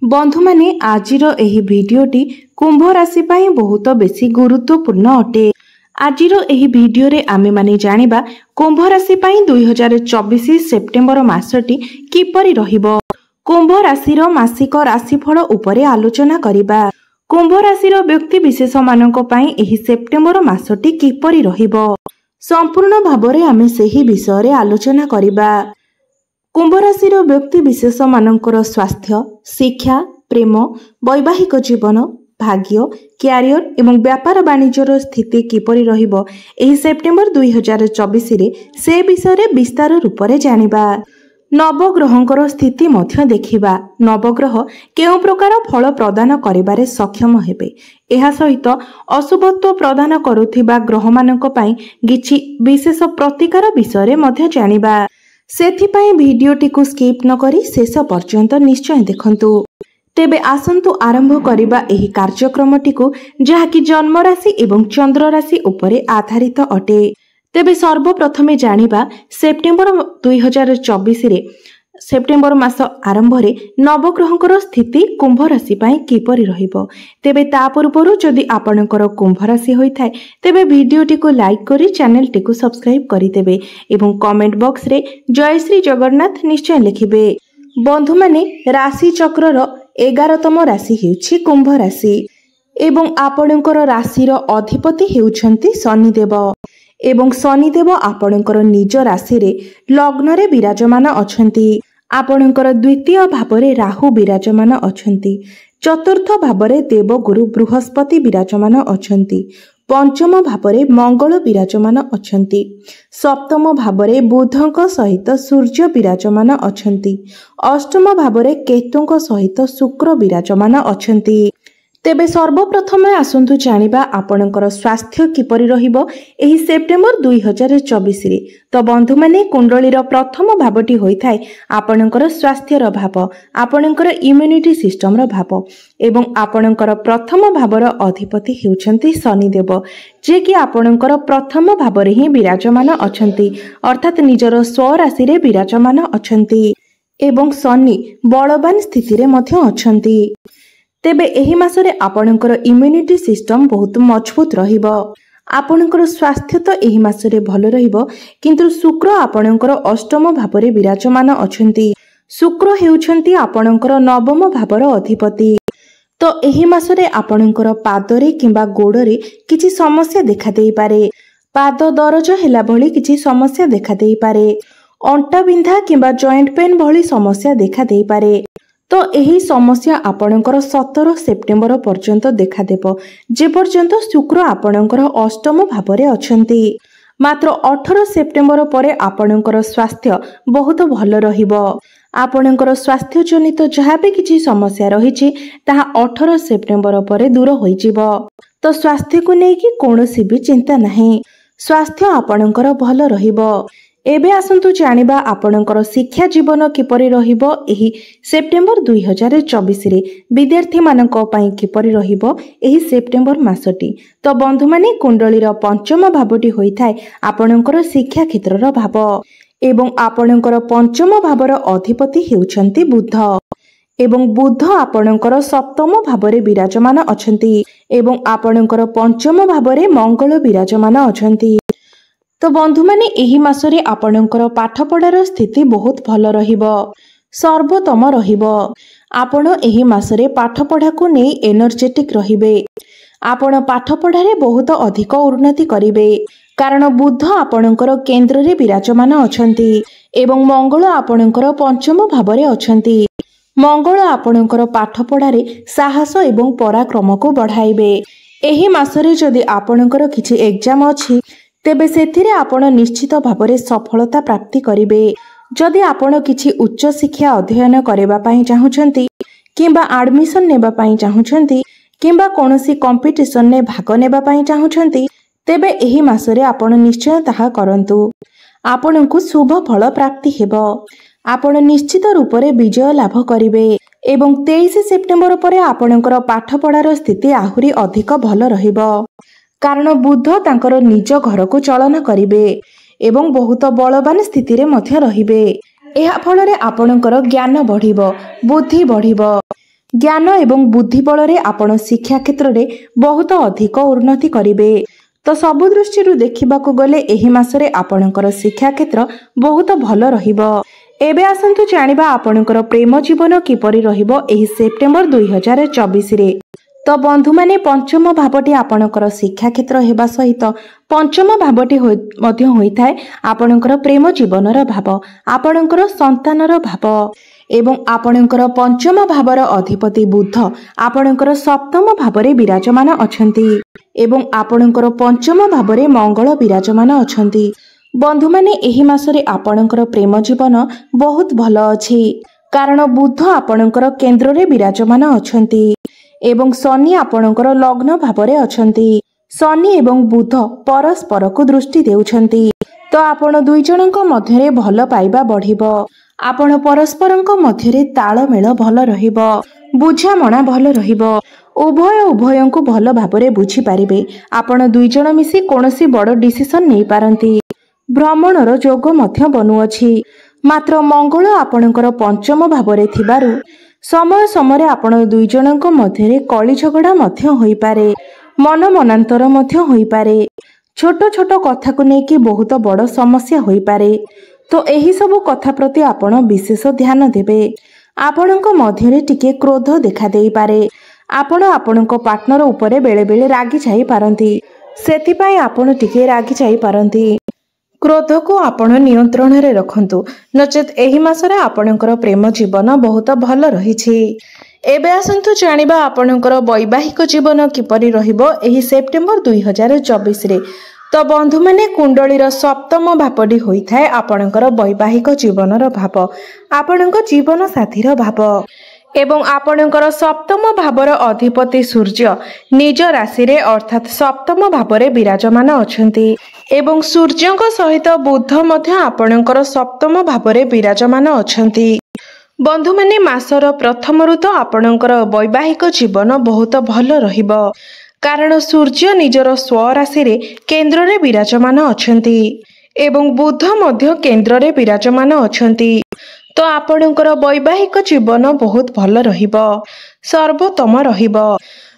बंधु माने आजिर एही भिडियोटी कुंभ राशि पाई बहुत बेसी गुरुत्वपूर्ण अटे। आजिर एही भिडियो रे आमे माने जानिबा कुंभ राशि पाई 2024 सेप्टेम्बर मासटी किपरि रहिबो। कुंभ राशिर मासिक राशिफल उपरे आलोचना करिबा। कुंभ राशिर व्यक्ति विशेष मानक पाई एही सेप्टेम्बर मासटी किपरि रहिबो संपूर्ण भाबरे आमे सेही विषय रे आलोचना करिबा। कुंभ राशिर व्यक्ति विशेष मानकर स्वास्थ्य, शिक्षा, प्रेम, वैवाहिक जीवन, भाग्य, क्यारियर एवं व्यापार वाणिज्यर स्थिति किपरि रहिबो एही सेप्टेम्बर 2024 रे से विषय रे विस्तार रूप रे जानिबा। नवग्रहंकर स्थिति मध्य देखिबा। नवग्रह केउ प्रकार फल प्रदान करिबारे सक्षम हेबे। एहा सहित अशुभत्व प्रदान करुथिबा ग्रह मानक पई किछि विशेष प्रतिकार विषय रे मध्य जानिबा। सेथिपाई भिडियोटी को स्किप न करी शेष पर्यंत निश्चय देखंतु। तेबे आसंतु आरंभ करिबा एही कार्यक्रमटी को जहाकी जन्म राशि एवं चंद्र राशि उपरे आधारित अटे। तेबे सर्वप्रथमे जानिबा सेप्टेम्बर 2024 रे सेप्टेम्बर मास आरंभ रे नवग्रहंकर स्थिति कुंभ राशि पाई किपरि रहिबो। तेबे ता पूर्वरु जदि आपणकर कुंभ राशि होई थाए तेबे भिडियोटी को लाइक करी चैनल टी को सब्सक्राइब करि देबे एवं कमेंट बॉक्स रे जय श्री जगन्नाथ निश्चय लिखिबे। बंधु माने राशि चक्र रो 11तम राशि हेउछि कुंभ राशि एवं आपणकर राशिर अधिपति हेउछंती शनिदेव एवं शनिदेव आपणकर निज राशि रे लग्न रे विराजमान अछंती। आपणकर द्वितीय भावरे राहु विराजमान अछंती। चतुर्थ भावरे देवगुरु बृहस्पति विराजमान अछंती। पंचम भावरे मंगल विराजमान अछंती। सप्तम भावरे बुधंक सहित सूर्य विराजमान अछंती। अष्टम भावरे केतुंक सहित शुक्र विराजमान अछंती। तेबे सर्वप्रथम आसंतु जानिबा आपणकर स्वास्थ्य किपरि रहिबो एही सेप्टेम्बर 2024 रे। तो बंधु माने कुंडलीर प्रथम भावटी होई थाए आपणकर स्वास्थ्यर भाव, आपणकर इम्यूनिटी सिस्टम रो भाव एवं आपणकर प्रथम भावर अधिपति हेउछंती शनिदेव जे कि आपणकर प्रथम भावरे ही विराजमान अछंती अर्थात निजर स्व राशि रे विराजमान अछंती एवं शनि बलवान स्थिति रे मध्य अछंती। तेबे एही मासरे आपणकर इम्यूनिटी सिस्टम बहुत मजबूत रहिबो। आपणकर स्वास्थ्य तो एही मासरे भल रहिबो किंतु शुक्र आपणकर अष्टम भावरे विराजमान अछंती। शुक्र हेउछंती आपणकर नवम भावर अधिपति। तो एही मासरे आपणकर पादरे किंबा गोडरे किछि समस्या देखा देई पारे। पाद दरज हेला भली किछि समस्या देखा देई पारे। अंटा बिंधा किंबा जॉइंट पेन भली समस्या देखा देई पारे। तो एही समस्या आपणकर 17 सेप्टेम्बर पर्यंत देखा देबो जे पर्यंत शुक्र आपणकर अष्टम भावरे अछंती। मात्र 18 सेप्टेम्बर परे आपणकर स्वास्थ्य बहुत भल रहिबो। आपणकर स्वास्थ्य जनित जहाँ भी किछि समस्या रहिछि ताहा 18 सेप्टेम्बर परे दूर होई जिवो। तो स्वास्थ्य को नेकी कोनोसी भी चिंता नाही। स्वास्थ्य आपणकर भल रहिबो। एबे आसंतु जानिबा आपणकर शिक्षा जीवन किपरि रहिबो एही सेप्टेम्बर 2024 रे विद्यार्थी मानक पई किपरि रहिबो एही सेप्टेम्बर मासटी। तो बंधु माने कुंडलीर पंचम भावटी होई थाए आपणकर शिक्षा क्षेत्रर भाव एवं आपणकर पंचम भावर अधिपति हेउछंती बुध एवं बुध आपणकर सप्तम भावरे विराजमान अछंती एवं आपणकर पंचम भावरे मंगल विराजमान अछंती। तो बंधु माने एही मासरे आपणकर पाठ पढ़ार स्थिति बहुत भल रहिबो, सर्वोत्तम रहिबो। आपण एही मासरे पाठ पढ़ा को नै एनर्जेटिक रहिबे। आपण पाठ पढ़ारे बहुत अधिक उन्नति करिवे कारण बुध आपणकर केंद्र रे विराजमान अछंती एवं मंगल आपणकर पंचम भावरे अछंती। मंगल आपणकर पाठ पढ़ारे साहस एवं पराक्रम को बढ़ाइबे। एही मासरे जदि आपणकर किछि एग्जाम अछि तेबे सेथिरे आपण निश्चित भावरे सफलता प्राप्ति करिवे। जदि आपण किछि उच्च शिक्षा अध्ययन करबा पई चाहुछंती किंबा एडमिशन नेबा पई चाहुछंती किंबा कोनोसी कंपटीशन ने भाग नेबा पई चाहुछंती तेबे एही मासरे आपण निश्चय ताहा करंतु। आपणकु शुभ फल प्राप्ति हेबो। आपण निश्चित रूप रे विजय लाभ करिवे एवं 23 सेप्टेम्बर परे आपणकर पाठ पढ़ार स्थिति आहुरी अधिक भल रहिबो कारण बुध तांकर निज घर को चलन करिवे एवं बहुत बलवान स्थिति रे मध्य रहिबे। एहा फल रे आपणकर ज्ञान बढ़िबो, बुद्धि बढ़िबो ज्ञान एवं बुद्धि बल आपण शिक्षा क्षेत्र में बहुत अधिक उन्नति करेंगे। तो सबु दृष्टि देखा गले एही मासरे आपणकर शिक्षा क्षेत्र बहुत भल रहिबो। एबे आसंतु जानिबा आपणकर प्रेम जीवन किपरि रहिबो एही सेप्टेम्बर 2024 रे। तो बंधु माने पंचम भावटी आपणकर शिक्षा क्षेत्र हेबा सहित पंचम भावटी मध्य होइथाय आपणकर प्रेम जीवनर भाव, आपणकर संतानर भाव एवं आपणकर पंचम भावर अधिपति बुध आपणकर सप्तम भावरे विराजमान अछंती एवं आपणकर पंचम भावरे मंगल विराजमान अछंती। बंधु माने एही मासरे आपणकर प्रेम जीवन बहुत भल अछि, कारण बुध आपणकर केंद्र रे विराजमान अछंती एवं शनि आपणकर लग्न भावरे अछंती। शनि एवं बुध परस्पर को दृष्टि देउछंती। तो आपण दुई जनक मध्यरे भल पाइबा बढ़िबो, आपण परस्परक मध्यरे तालमेल भल रहिबो, बुझामणा भल रहिबो, उभयंकु भल भाबरे बुझी पारिबे। आपण दुई जण मिसी कोनोसी बड़ डिसिजन नै पारंती। भ्रमणर जोग मध्य बनुअछि, मात्र मंगल आपणकर पंचम भावरे थिबारु समय समय आपण दुई जनक मध्यरे कली झगड़ा मध्य होई पारे, मन मनांतर मध्य होई पारे, छोट छोट कथा को नेकी बहुत बड़ समस्या होई पारे। तो एही सब कथा प्रति आपण विशेष ध्यान देबे। आपणक मध्यरे टिके क्रोध देखा देई पारे, आपण आपणक पार्टनर उपरे बेले बेले रागी जाई पारंती, सेति आपण टिके रागी जाई पारंती। क्रोध को आपण नियंत्रण रे रखंतु, नचेत एही मासरे आपणकर प्रेम जीवन बहुत भल रहिछि। एबे आसंतु जानिबा आपणकर वैवाहिक जीवन किपरि रहिबो एही सेप्टेम्बर 2024 रे। तो बंधु माने कुंडलीर सप्तम भावटी होइथाय आपणकर वैवाहिक जीवनर भाव, आपणक जीवन साथीर भाव एवं आपणकर सप्तम भावर अधिपति सूर्य निज राशि रे अर्थात सप्तम भावरे विराजमान अछंती एवं सूर्यଙ୍କ सहित बुध मध्य आपणकर सप्तम भावरे विराजमान अछंती। बंधु माने मासर प्रथम ऋतु आपणकर वैवाहिक जीवन बहुत भल रहिबो, कारण सूर्य निजर स्वराशि रे केंद्र रे विराजमान अछंती एवं बुध मध्य केंद्र रे विराजमान अछंती। तो आपणकर वैवाहिक जीवन बहुत भल रहिबो, सर्वोत्तम रहिबो।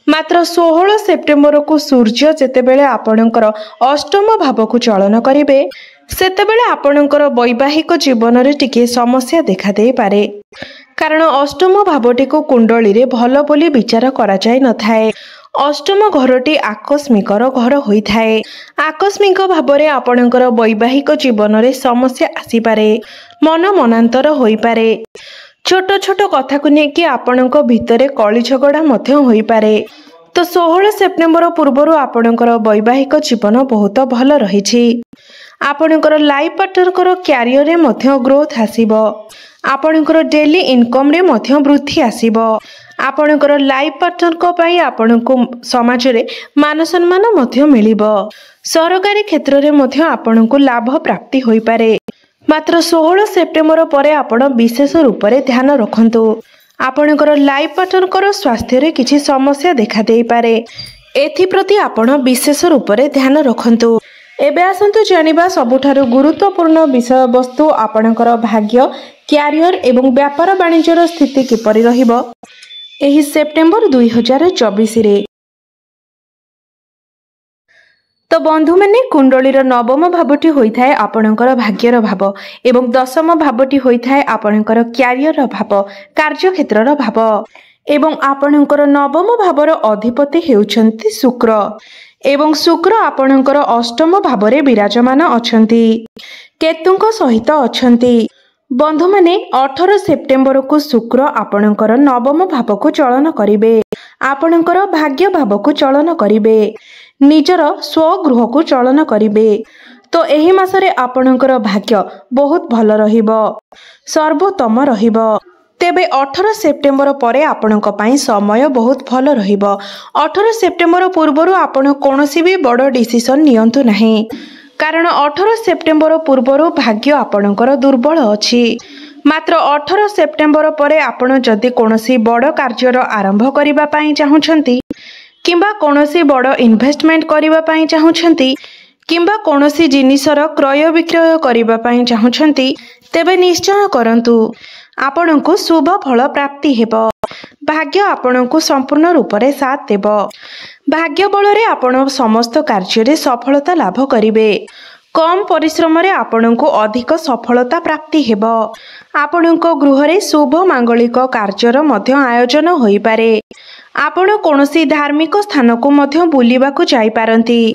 मात्र 16 सेप्टेम्बर को सूर्य जेतेबेले आपणकर अष्टम भाव को चलन करिवे सेतेबेले आपणकर वैवाहिक जीवन रे टिके समस्या देखा दे पारे, कारण अष्टम भावटी को कुंडली रे भल बोली विचार करा जाय नथाय। अष्टम घरटी आकस्मिकर घर होइथाय। आकस्मिक भावरे आपणकर वैवाहिक जीवन रे समस्या आसी पारे, मन मनांतर होई पारे, छोट छोट कथा को नेकी आपणक भितरे कली झगड़ा मध्य होई पारे। तो 16 सेप्टेम्बर पूर्वरु आपणकर वैवाहिक जीवन बहुत भल रहिछि। आपणकर लाइफ पार्टनर क्यारियर रे मध्य ग्रोथ आसीबो, आपणकर डेली इनकम रे मध्य वृद्धि आसीबो, आपणकर लाइफ पार्टनर को पाई आपणको समाज रे मान सम्मान मध्य मिलिबो, सरकारी क्षेत्र रे मध्य आपणको लाभ प्राप्ति होई पारे। मात्र 16 सेप्टेम्बर परे आपण विशेष रूप से ध्यान रखंतु। आपणकर लाइफ पार्टनर स्वास्थ्य रे किछि समस्या देखा देई पारे, एथिप्रति आपण विशेष रूप से ध्यान रखंतु। एबे आसंतु जानिबा सबुठारु गुरुत्वपूर्ण विषय वस्तु आपणकर भाग्य, क्यारियर एवं व्यापार वाणिज्यर स्थिति किपरि रहिबो एही सेप्टेम्बर 2024 रे। तो बंधु माने कुंडलीर नवम भावटी होइथाय आपणकर भाग्यर भाव एवं दशम भावटी होइथाय आपणकर क्यारियर भाव, कार्य क्षेत्रर भाव एवं आपणकर नवम भावर अधिपति हेउछंती शुक्र एवं शुक्र आपणकर अष्टम भावरे विराजमान अछंती, केतुଙ୍କ सहित अछंती। बंधु माने 18 सेप्टेम्बर को शुक्र आपणकर नवम भाव को चलन करिवे, आपणकर भाग्य भाव को चलन करिवे, निजर स्वगृह को चलन करिवे। तो एही मासरे आपणकर भाग्य बहुत भल रहिबो, सर्वोत्तम रहिबो। तेबे 18 सेप्टेम्बर परे आपणक पई समय बहुत भल रहिबो। 18 सेप्टेम्बर पूर्वरु आपण कोनोसी भी बड़ डिसिजन नियंतु नाही, कारण 18 सेप्टेम्बर पूर्वरु भाग्य आपणकर दुर्बल अछि। मात्र 18 सेप्टेम्बर परे आपण जदि कोनोसी बड़ कार्यर आरंभ करिबा पई चाहुछंती किंबा कोनोसी बड़ इन्वेस्टमेंट करिबा पई चाहुछंती किंबा कोनोसी जिनिसर क्रय विक्रय करिबा पई चाहुछंती तेबे निश्चय करंतु, आपणको शुभ फल प्राप्ति हेबो। भाग्य आपणको संपूर्ण रूप से साथ देव। भाग्य बल रे आपण समस्त कार्य सफलता लाभ करिवे। कम परिश्रम रे आपणको अधिक सफलता प्राप्ति हेब। आपणको गृह रे शुभ मांगलिक कार्यर मध्य आयोजन होई पारे। आपण कोनोसी धार्मिक स्थान को मध्य बुलिबाकू जाई पारंती।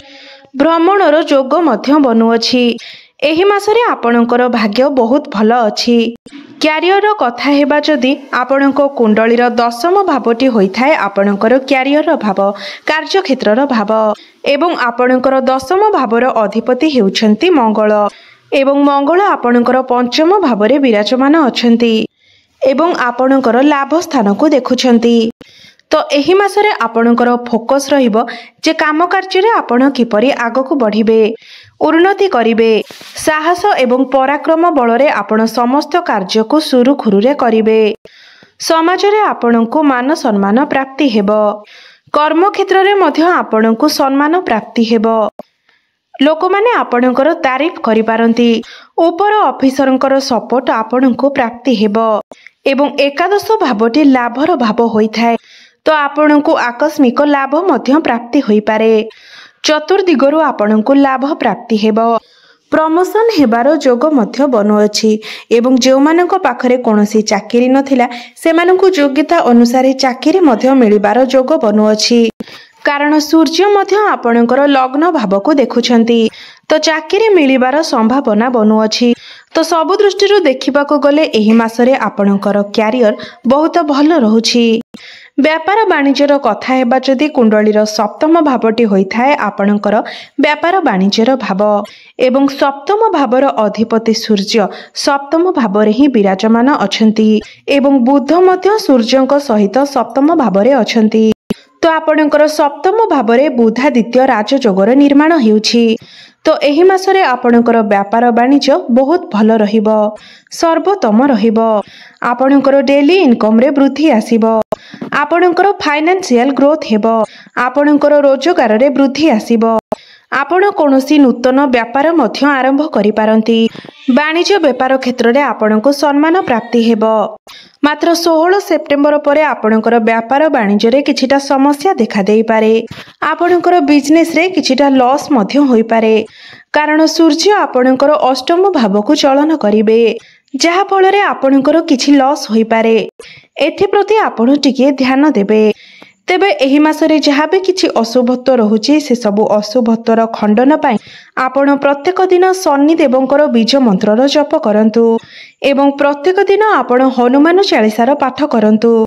भ्रमणर जोग मध्य बनुअछि। एही मासरे आपणकर भाग्य बहुत भल अछि। क्यारियर कथा हेबा जदि आपणको कुंडलीर दशम भावटी होइथाय आपणकर क्यारियर भाव, कार्यक्षेत्रर भाव एवं आपणकर दशम भावर अधिपति हेउछन्ति मंगल एवं मंगल आपणकर पंचम भावरे विराजमान अछन्ति एवं आपणकर लाभ स्थान को देखुछन्ति। तो एही मासरे आपणकर फोकस रहिबो जे काम कार्य रे आपण किपरि आगकू बढ़िबे, उन्नति करिवे। साहस एवं पराक्रम बल रे आपण समस्त कार्य को सुरुखुरु रे करिवे। समाज रे आपणको मान सम्मान प्राप्ति हेबो। कर्म क्षेत्र रे मध्य आपणको सम्मान प्राप्ति हेबो। लोक माने आपणकर तारीफ करि पारंती। ऊपर ऑफिसरंकर सपोर्ट आपणको प्राप्ति हेबो एवं एकादश भावटी लाभर भाव होइथाय। तो आपणको आकस्मिक लाभ मध्य प्राप्ति होई पारे। चतुर्दिगरु आपणको लाभ प्राप्ति हेबो। प्रमोशन हेबार जोग मध्य बनुअछि एवं जो मानक पाखरे कोनोसी चाकरी नथिला सेमानकु योग्यता अनुसार चाकरी मध्य मिलिबार जोग बनुअछि। कारण सूर्य मध्य आपणकर लग्न भाव को देखुछन्ति। तो चाकरी मिलिबार संभावना बनुअछि। तो सब दृष्टि देखिबाको गले एही मासरे आपणकर क्यारियर बहुत भल रहुछि। व्यापार वाणिज्यर कथा हेबा जदि कुंडलीर सप्तम भावटी होइथाय आपणकर व्यापार वाणिज्यर भाव एवं सप्तम भावर अधिपति सूर्य सप्तम भावरे ही विराजमान अछन्ति एवं बुध मध्य सूर्यंक सहित सप्तम भावरे अछन्ति। तो आपणकर सप्तम भावरे बुधादित्य राजयोगर निर्माण हेउछि। तो एही मासरे आपणकर व्यापार वाणिज्य बहुत भल रहिबो, सर्वोत्तम रहिबो। आपणकर डेली इनकम रे वृद्धि आसीबो। आपणकर फाइनेंशियल ग्रोथ हेबो। आपणकर रोजगार रे वृद्धि आसीबो। आपण कोनोसी नूतन व्यापार मध्य आरंभ करि पारंती। वाणिज्य व्यापार क्षेत्र रे आपणको सम्मान प्राप्ति हेबो। मात्र 16 सेप्टेम्बर परे आपणकर व्यापार वाणिज्य रे किछिटा समस्या देखा देई पारे। आपणकर बिजनेस रे किछिटा लॉस मध्य होई पारे। कारण सूर्य आपणकर अष्टम भाव को चलन करिवे जहा फल रे आपणकर किछि लॉस होई पारे। एथि प्रति आपण टिके ध्यान देबे। तेबे एही मासरे जहाँ भी किछि अशुभत्व रहुछि से सबु अशुभत्वर खंडन पाई आपण प्रत्येक दिन शनि देवंकर बीज मंत्रर जप करंतु एवं प्रत्येक दिन आपण हनुमान चालीसार पाठ करंतु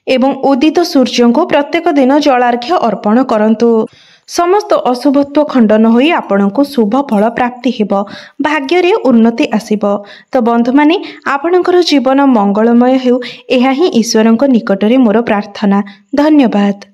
एवं उदित सूर्य को प्रत्येक दिन जलार्घ्य अर्पण करंतु। समस्त अशुभत्व खंडन होई आपणको शुभ फल प्राप्ति हेबो। भाग्य रे उन्नति आसीबो। तो बंधु माने आपणकर जीवन मंगलमय हेउ एहा ही ईश्वरंक निकटरे मोर प्रार्थना। धन्यवाद।